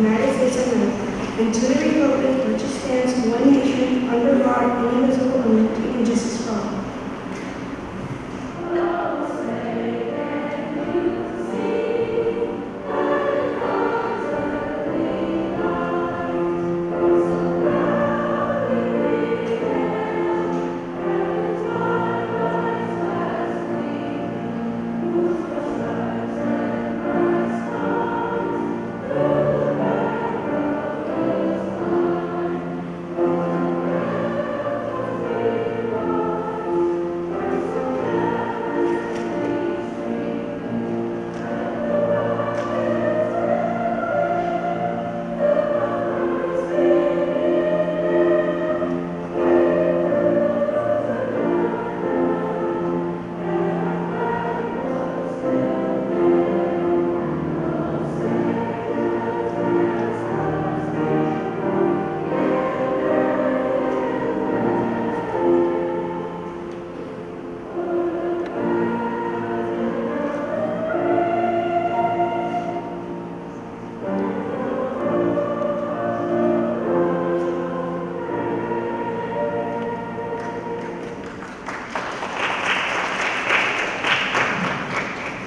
United States of America, and to the republic which stands one nation, under God, indivisible, with liberty and justice for all.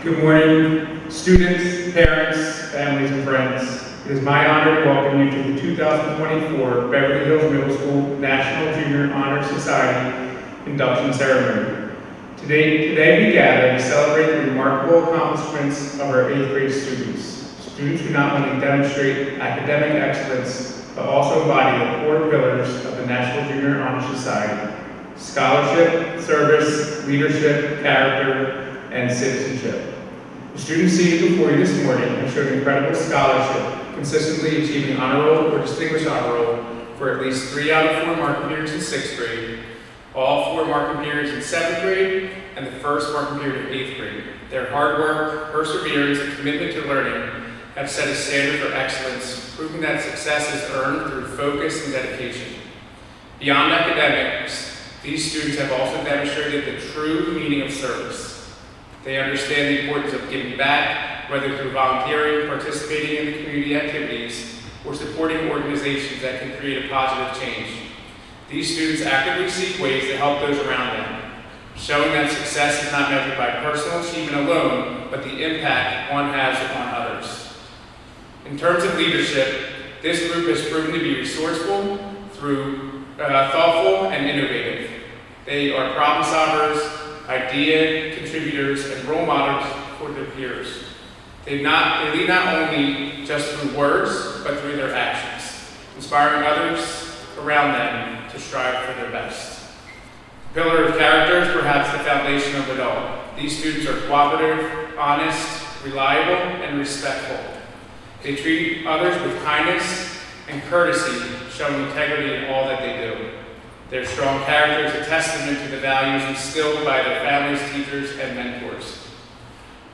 Good morning, students, parents, families, and friends. It is my honor to welcome you to the 2024 Beverly Hills Middle School National Junior Honor Society Induction Ceremony. Today we gather to celebrate the remarkable accomplishments of our 8th grade students. Students who not only demonstrate academic excellence, but also embody the core pillars of the National Junior Honor Society: scholarship, service, leadership, character, and citizenship. The students seated before you this morning have shown incredible scholarship, consistently achieving honor roll or distinguished honor roll for at least 3 out of 4 marking periods in 6th grade, all 4 marking periods in 7th grade, and the first marking period in 8th grade. Their hard work, perseverance, and commitment to learning have set a standard for excellence, proving that success is earned through focus and dedication. Beyond academics, these students have also demonstrated the true meaning of service. They understand the importance of giving back, whether through volunteering, participating in the community activities, or supporting organizations that can create a positive change. These students actively seek ways to help those around them, showing that success is not measured by personal achievement alone, but the impact one has upon others. In terms of leadership, this group has proven to be resourceful, thoughtful, and innovative. They are problem solvers, idea contributors, and role models for their peers. They lead not only just through words, but through their actions, inspiring others around them to strive for their best. The pillar of character is perhaps the foundation of it all. These students are cooperative, honest, reliable, and respectful. They treat others with kindness and courtesy, showing integrity in all that they do. Their strong character is a testament to the values instilled by their families, teachers, and mentors.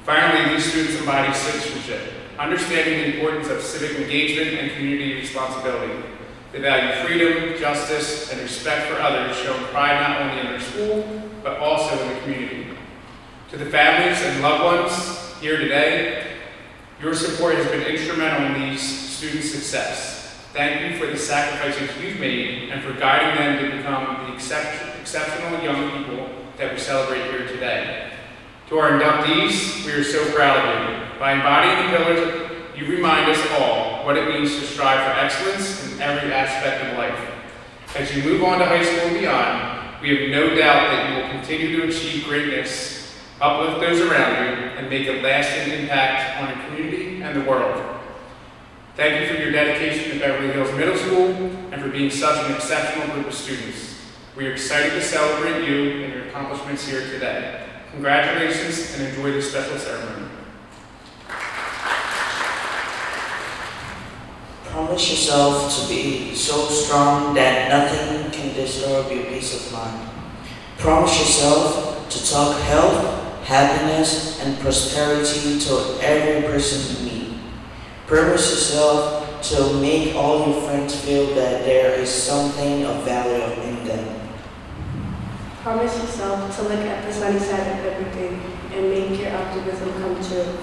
Finally, these students embody citizenship, understanding the importance of civic engagement and community responsibility. They value freedom, justice, and respect for others, showing pride not only in their school, but also in the community. To the families and loved ones here today, your support has been instrumental in these students' success. Thank you for the sacrifices you've made and for guiding them to become the exceptional young people that we celebrate here today. To our inductees, we are so proud of you. By embodying the pillars, you remind us all what it means to strive for excellence in every aspect of life. As you move on to high school and beyond, we have no doubt that you will continue to achieve greatness, uplift those around you, and make a lasting impact on the community and the world. Thank you for your dedication to Beverly Hills Middle School and for being such an exceptional group of students. We are excited to celebrate you and your accomplishments here today. Congratulations and enjoy this special ceremony. Promise yourself to be so strong that nothing can disturb your peace of mind. Promise yourself to talk health, happiness, and prosperity to every person you meet. Promise yourself to make all your friends feel that there is something of value in them. Promise yourself to look at the sunny side of everything and make your optimism come true.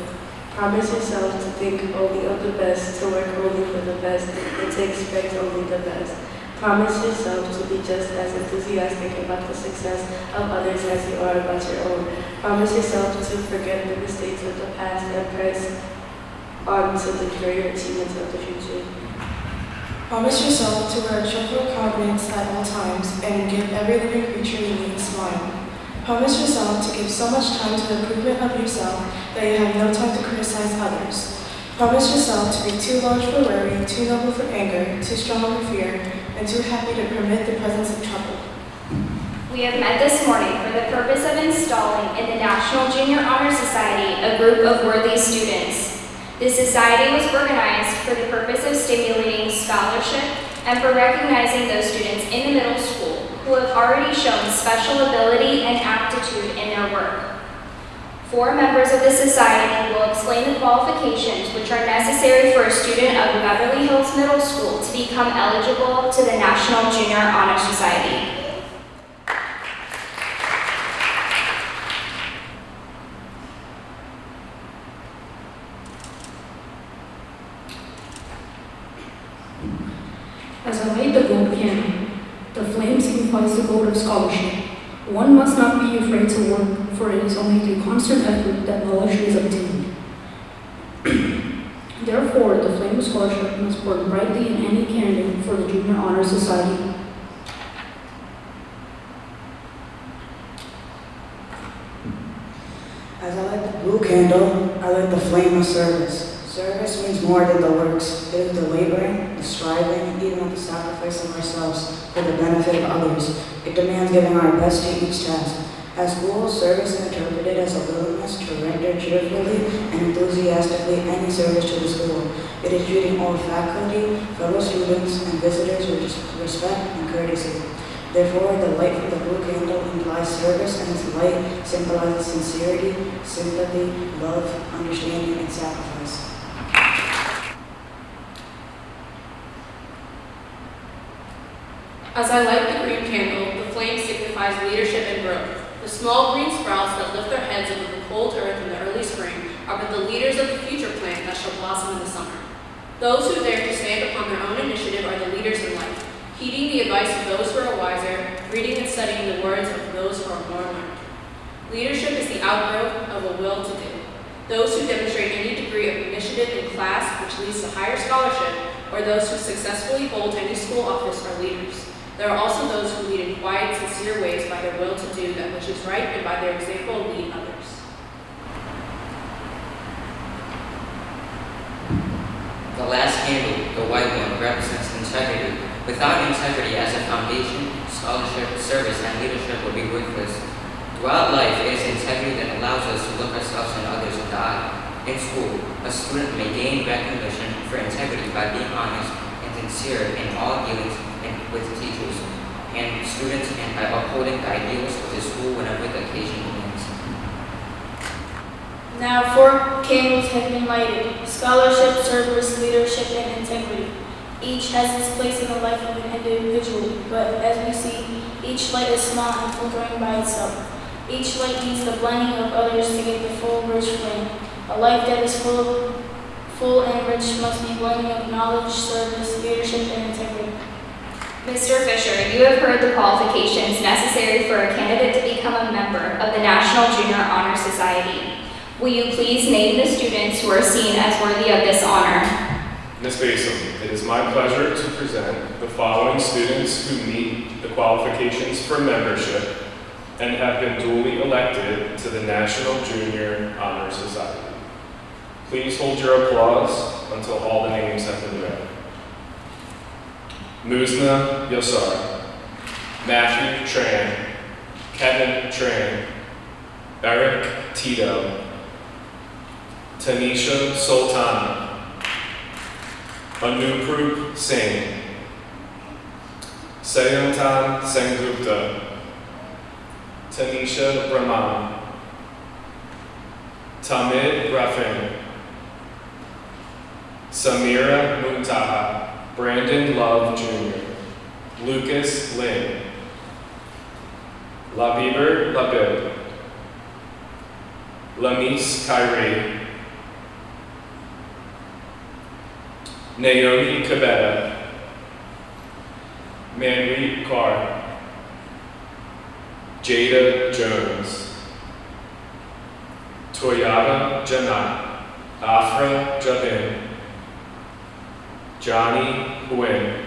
Promise yourself to think only of the best, to work only for the best, and to expect only the best. Promise yourself to be just as enthusiastic about the success of others as you are about your own. Promise yourself to forget the mistakes of the past and press on to the greater achievements of the future. Promise yourself to wear a cheerful countenance at all times and give every living creature you meet a smile. Promise yourself to give so much time to the improvement of yourself that you have no time to criticize others. Promise yourself to be too large for worry, too noble for anger, too strong for fear, and too happy to permit the presence of trouble. We have met this morning for the purpose of installing in the National Junior Honor Society a group of worthy students. The society was organized for the purpose of stimulating scholarship and for recognizing those students in the middle school who have already shown special ability and aptitude in their work. 4 members of the society will explain the qualifications which are necessary for a student of Beverly Hills Middle School to become eligible to the National Junior Honor Society. As I light the gold candle, the flame signifies the gold of scholarship. One must not be afraid to work, for it is only through constant effort that knowledge is obtained. Therefore, the flame of scholarship must burn brightly in any candidate for the Junior Honor Society. As I light the blue candle, I light the flame of service. Service means more than the works. It is the laboring, the striving, even at the sacrifice of ourselves for the benefit of others. It demands giving our best to each task. At school, service is interpreted as a willingness to render cheerfully and enthusiastically any service to the school. It is treating all faculty, fellow students, and visitors with respect and courtesy. Therefore, the light from the blue candle implies service, and its light symbolizes sincerity, sympathy, love, understanding, and sacrifice. As I light the green candle, the flame signifies leadership and growth. The small green sprouts that lift their heads over the cold earth in the early spring are but the leaders of the future plant that shall blossom in the summer. Those who dare to stand upon their own initiative are the leaders in life, heeding the advice of those who are wiser, reading and studying the words of those who are more learned. Leadership is the outgrowth of a will to do. Those who demonstrate any degree of initiative in class which leads to higher scholarship, or those who successfully hold any school office are leaders. There are also those who lead in quiet, sincere ways by their will to do that which is right and by their example lead others. The last candle, the white one, represents integrity. Without integrity as a foundation, scholarship, service, and leadership will be worthless. Throughout life, it is integrity that allows us to look ourselves and others in the eye. In school, a student may gain recognition for integrity by being honest and sincere in all dealings with teachers and students, and by upholding the ideals of the school whenever the occasion demands. Now 4 candles have been lighted: scholarship, service, leadership, and integrity. Each has its place in the life of an individual, but as we see, each light is small and flickering by itself. Each light needs the blending of others to get the full, rich flame. A life that is full and rich must be blending of knowledge, service, leadership, and integrity. Mr. Fisher, you have heard the qualifications necessary for a candidate to become a member of the National Junior Honor Society. Will you please name the students who are seen as worthy of this honor? Ms. Basom, it is my pleasure to present the following students who meet the qualifications for membership and have been duly elected to the National Junior Honor Society. Please hold your applause until all the names have been read. Muzna Yosar, Matthew Tran, Kevin Tran, Eric Tito, Tanisha Sultana, Anuprup Singh, Sayontan Sengupta, Tanisha Brahman, Tamid Raffin, Samira Muntaha, Brandon Love Jr., Lucas Lynn, Labiber Labib, Lamis Kyrie, Naomi Cabetta, Manri Carr, Jada Jones, Toyata Janat, Afra Jabin, Johnny Nguyen,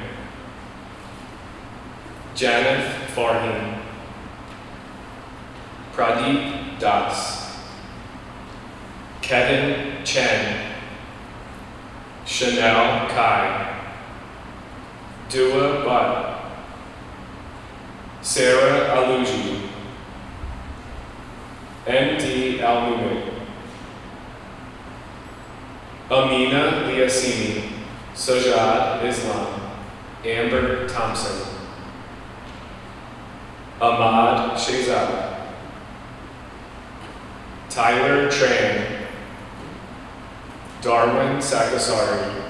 Janeth Farhin, Pradeep Das, Kevin Chen, Chanel Kai, Dua Butt, Sarah Aluji, M.D. Al-Mumid, Amina Liasini, Sajad Islam, Amber Thompson, Ahmad Shehzad, Tyler Tran, Darwin Sakasari,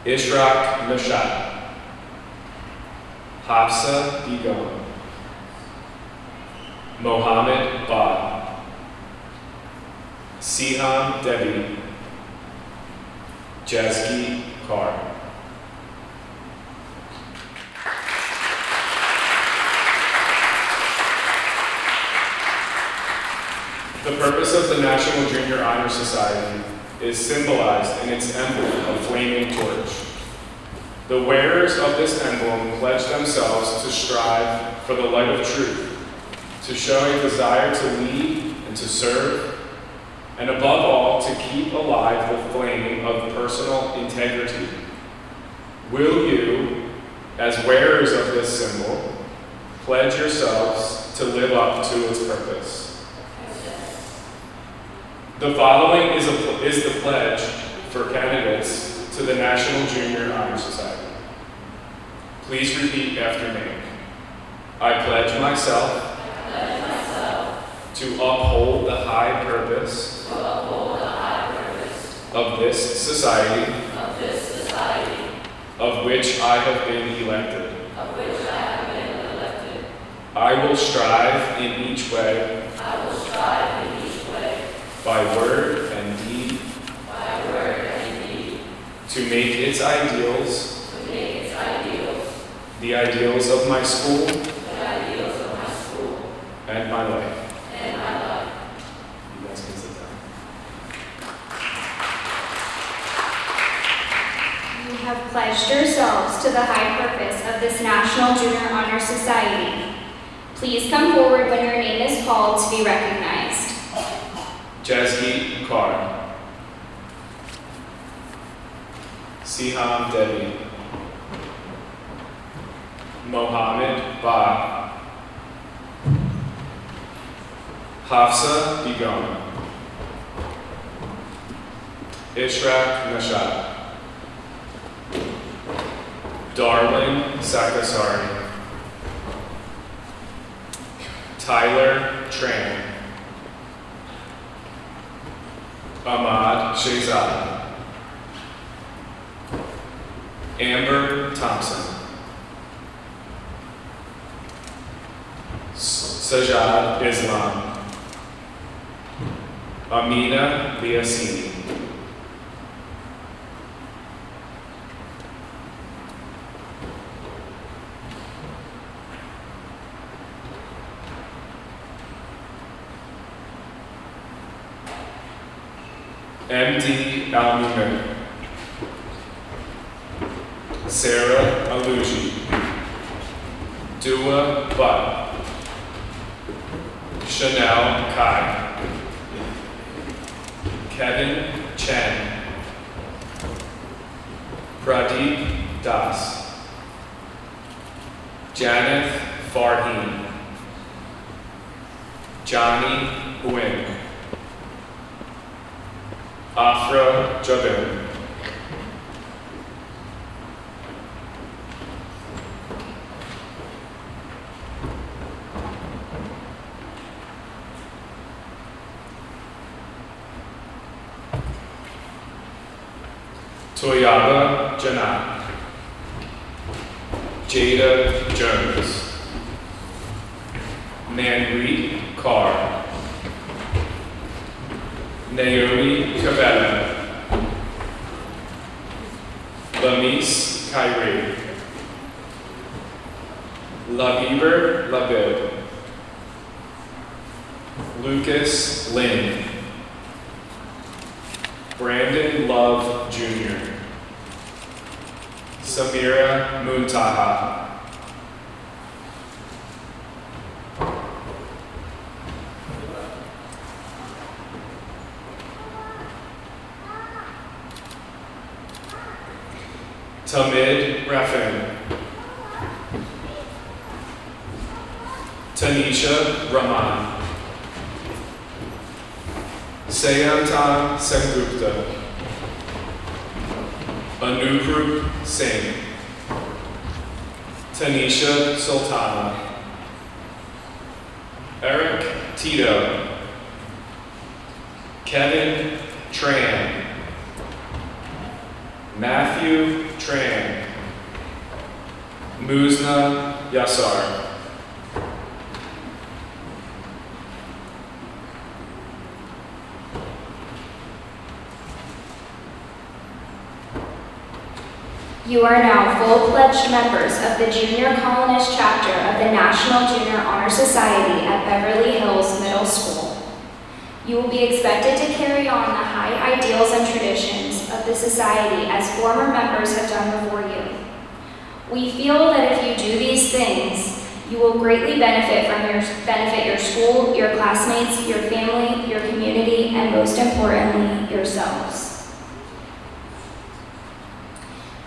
Ishraq Nashat, Hafsa Begum, Mohammed Ba, Siham Devi, Jazki Kar. The purpose of the National Junior Honor Society is symbolized in its emblem, a flaming torch. The wearers of this emblem pledge themselves to strive for the light of truth, to show a desire to lead and to serve, and above all, to keep alive the flame of personal integrity. Will you, as wearers of this symbol, pledge yourselves to live up to its purpose? The following is the pledge for candidates to the National Junior Honor Society. Please repeat after me. I pledge myself to uphold the high purpose of this society, of which I have been elected. I will strive in each way, by word and deed, to make its ideals, the ideals of my school, and my life. You guys can sit down. You have pledged yourselves to the high purpose of this National Junior Honor Society. Please come forward when your name is called to be recognized. Jazki Kar, Siham Devi, Mohammed Ba, Hafsa Begum, Ishraq Nashat, Darwin Sakasari, Tyler Tran, Ahmad Shehzad, Amber Thompson, Sajad Islam, Amina Liasini, M.D. Al-Mumid, Sarah Aluji, Dua Butt, Chanel Kai, Kevin Chen, Pradeep Das, Janeth Farhin, Johnny Nguyen, Afra Jabin, Toyata Janat, Jada Jones, Manri Carr, Naomi Cabetta, Lamise Kyrie. Labiber Labib. Lucas Lynn. Brandon Love Jr. Samira Muntaha. Tamid Raffin. Tanisha Rahman. Sayantan Sengupta. Anuprup Singh. Tanisha Sultana. Eric Tito. Kevin Tran. Matthew Tran. Muzna Yassar. You are now full-fledged members of the Junior Colonist Chapter of the National Junior Honor Society at Beverly Hills Middle School. You will be expected to carry on the high ideals and traditions of the society as former members have done before you. We feel that if you do these things, you will greatly benefit your school, your classmates, your family, your community, and most importantly, yourselves.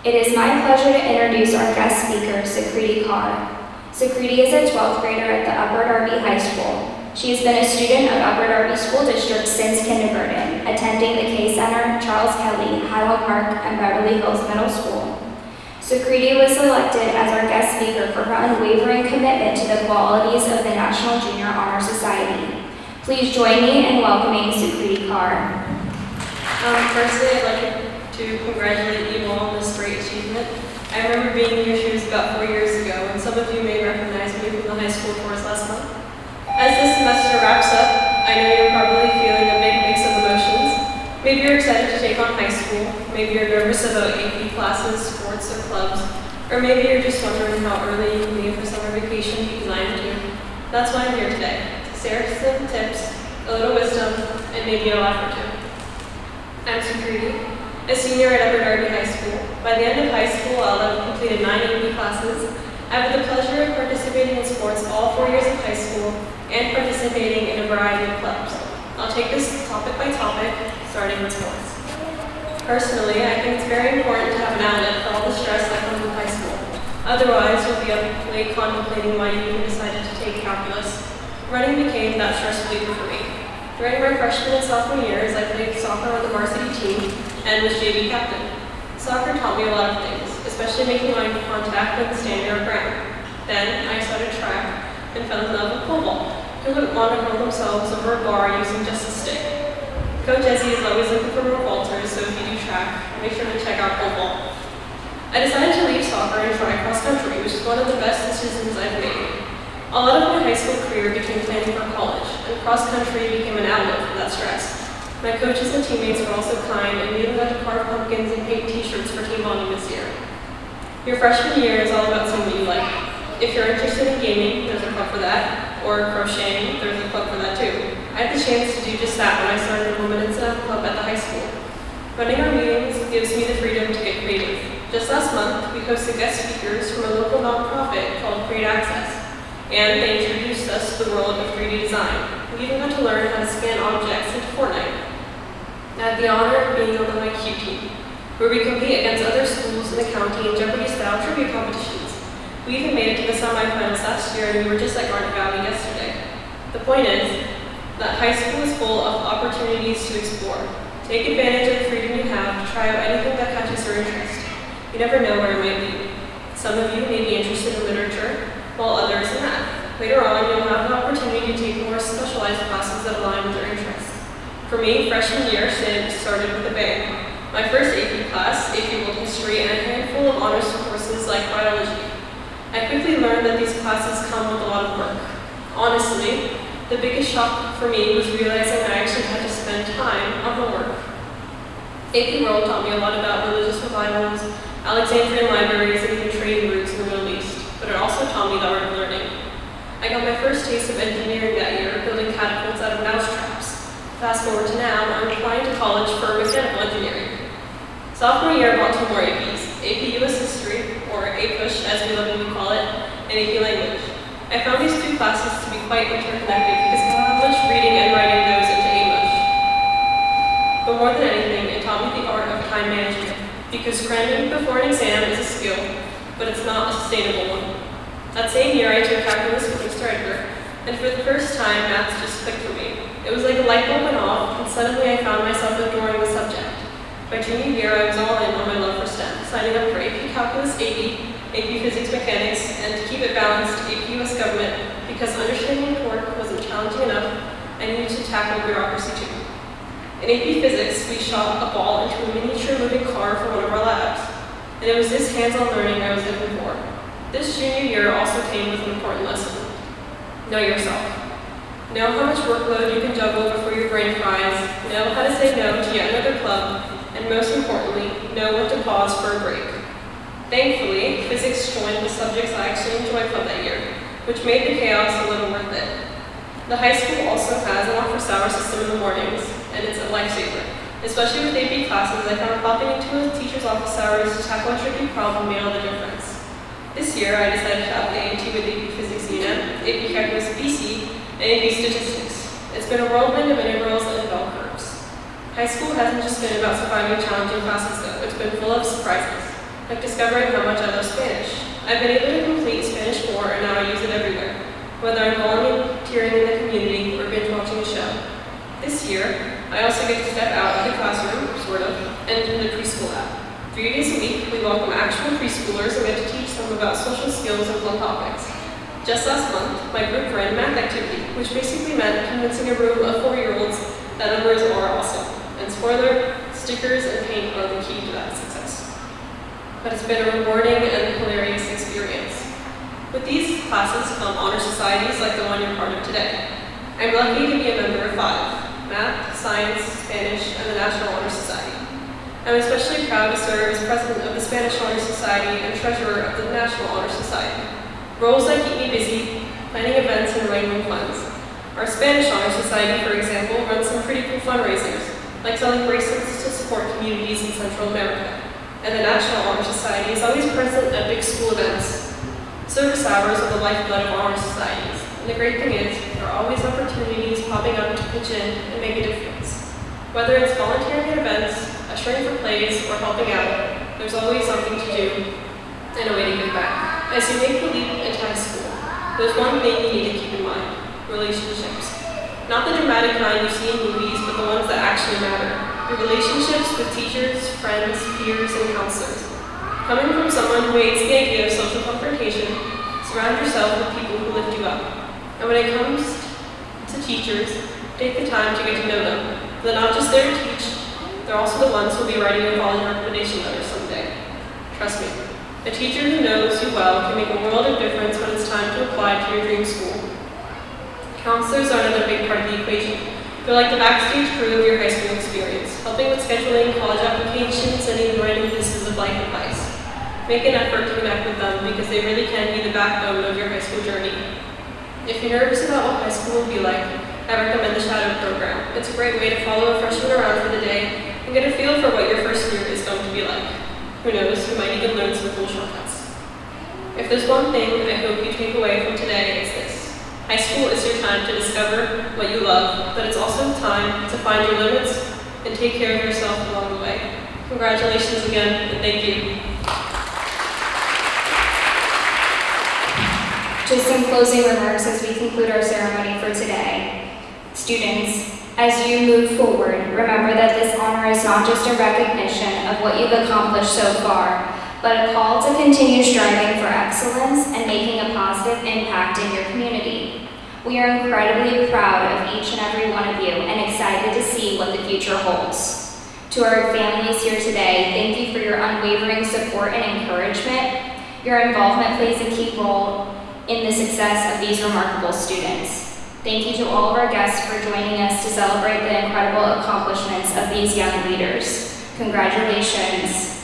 It is my pleasure to introduce our guest speaker, Sakriti Kaur. Sakriti is a 12th grader at the Upper Darby High School. She has been a student of Upper Darby School District since kindergarten, attending the K Center, Charles Kelly, Highland Park, and Beverly Hills Middle School. Sakriti was selected as our guest speaker for her unwavering commitment to the qualities of the National Junior Honor Society. Please join me in welcoming Sakriti Kaur. Firstly, I'd like to congratulate you all on this great achievement. I remember being in your shoes about 4 years ago, and some of you may recognize me from the high school tours last month. As this semester wraps up, I know you're probably feeling a big mix of emotions. Maybe you're excited to take on high school, maybe you're nervous about AP classes, sports, or clubs, or maybe you're just wondering how early you can leave for summer vacation because I am too. That's why I'm here today, to share some tips, a little wisdom, and maybe a laugh or two. I'm Sakriti, a senior at Upper Darby High School. By the end of high school, I'll have completed 9 AP classes. I've had the pleasure of participating in sports all 4 years of high school and participating in a variety of clubs. I'll take this topic by topic, starting with sports. Personally, I think it's very important to have an outlet for all the stress that comes with high school. Otherwise, you'll be up late contemplating why you even decided to take calculus. Running became that stress reliever for me. During my freshman and sophomore years, I played soccer on the varsity team and was JV captain. Soccer taught me a lot of things, especially making eye contact with the standing our ground. Then I started track and fell in love with pole vault. Who wouldn't want to hurl themselves over a bar using just a stick? Coach Ezzy is always looking for more vaulters, so if you do track, make sure to check out pole vault. I decided to leave soccer and try cross country, which is one of the best decisions I've made. A lot of my high school career became planning for college, and cross country became an outlet for that stress. My coaches and teammates were also kind, and we even got to carve pumpkins and paint t-shirts for team bonding this year. Your freshman year is all about seeing what you like. If you're interested in gaming, there's a club for that, or crocheting, there's a club for that too. I had the chance to do just that when I started a women in staff club at the high school. Running our meetings gives me the freedom to get creative. Just last month, we hosted guest speakers from a local nonprofit called Create Access, and they introduced us to the world of 3D design. We even got to learn how to scan objects into Fortnite. I had the honor of being on the IQ team, where we compete against other schools in the county in Jeopardy-style trivia competitions. We even made it to the semifinals last year, and we were just like Garnet Valley yesterday. The point is that high school is full of opportunities to explore. Take advantage of the freedom you have to try out anything that catches your interest. You never know where it might lead. Some of you may be interested in literature, while others in math. Later on, you'll have the opportunity to take more specialized classes that align with your interests. For me, freshman year started with a bang. My first AP class, AP World History, and a handful of honors courses like biology. I quickly learned that these classes come with a lot of work. Honestly, the biggest shock for me was realizing I actually had to spend time on the work. AP World taught me a lot about religious revivals, Alexandrian libraries, and even trading routes in the Middle East, but it also taught me the art of learning. I got my first taste of engineering that year, building catapults out of mouse traps. Fast forward to now, I'm applying to college for mechanical engineering. Sophomore year, I brought 2 more APs, AP US History, or APUSH as we lovingly call it, and AP Language. I found these 2 classes to be quite interconnected because how much reading and writing goes into AMUSH. But more than anything, it taught me the art of time management, because cramming before an exam is a skill, but it's not a sustainable one. That same year, I took calculus with Mr. Edgar, and for the first time, maths just clicked for me. It was like a light bulb went off, and suddenly I found myself adoring the subject. By junior year, I was all in on my love for STEM, signing up for AP Calculus 80, AP Physics Mechanics, and to keep it balanced, AP US Government, because understanding torque wasn't challenging enough, I needed to tackle bureaucracy too. In AP Physics, we shot a ball into a miniature moving car for one of our labs, and it was this hands-on learning I was looking for. This junior year also came with an important lesson. Know yourself. Know how much workload you can juggle before your brain fries, know how to say no to yet another club, and most importantly, know when to pause for a break. Thankfully, physics joined the subjects I actually enjoyed from that year, which made the chaos a little worth it. The high school also has an office-hour system in the mornings, and it's a lifesaver. Especially with AP classes, I found popping into a teacher's office hours to tackle a tricky problem made all the difference. This year, I decided to have A&T with AP Physics UNM, AP Calculus BC, and AP Statistics. It's been a whirlwind of integrals and bell curves. High school hasn't just been about surviving challenging classes though, it's been full of surprises, like discovering how much I love Spanish. I've been able to complete Spanish 4 and now I use it everywhere, whether I'm volunteering in the community or binge watching a show. This year, I also get to step out of the classroom, sort of, and in the preschool lab. 3 days a week, we welcome actual preschoolers and get to teach them about social skills and fun topics. Just last month, my group ran a math activity, which basically meant convincing a room of 4-year-olds that numbers are awesome. And spoiler, stickers and paint are the key to that success. But it's been a rewarding and hilarious experience. With these classes come honor societies like the one you're part of today. I'm lucky to be a member of 5, Math, Science, Spanish, and the National Honor Society. I'm especially proud to serve as president of the Spanish Honor Society and treasurer of the National Honor Society. Roles that keep me busy, planning events and wrangling funds. Our Spanish Honor Society, for example, runs some pretty cool fundraisers, like selling bracelets to support communities in Central America. And the National Honor Society is always present at big school events. Service hours are the lifeblood of honor societies, and the great thing is, there are always opportunities popping up to pitch in and make a difference. Whether it's volunteering at events, ushering for plays, or helping out, there's always something to do and a way to give back. As you make the leap into high school, there's one thing you need to keep in mind: relationships. Not the dramatic kind you see in movies, but the ones that actually matter. Your relationships with teachers, friends, peers, and counselors. Coming from someone who hates the idea of social confrontation, surround yourself with people who lift you up. And when it comes to teachers, take the time to get to know them. They're not just there to teach, they're also the ones who will be writing your college recommendation letters someday. Trust me, a teacher who knows you well can make a world of difference when it's time to apply to your dream school. Counselors are another big part of the equation. They're like the backstage crew of your high school experience, helping with scheduling, college applications, and even writing pieces of life advice. Make an effort to connect with them because they really can be the backbone of your high school journey. If you're nervous about what high school will be like, I recommend the Shadow program. It's a great way to follow a freshman around for the day and get a feel for what your first year is going to be like. Who knows, you might even learn some cool shortcuts. If there's one thing I hope you take away from today, it's this. High school is your time to discover what you love, but it's also time to find your limits and take care of yourself along the way. Congratulations again, and thank you. Just some closing remarks as we conclude our ceremony for today. Students, as you move forward, remember that this honor is not just a recognition of what you've accomplished so far, but a call to continue striving for excellence and making a positive impact in your community. We are incredibly proud of each and every one of you and excited to see what the future holds. To our families here today, thank you for your unwavering support and encouragement. Your involvement plays a key role in the success of these remarkable students. Thank you to all of our guests for joining us to celebrate the incredible accomplishments of these young leaders. Congratulations.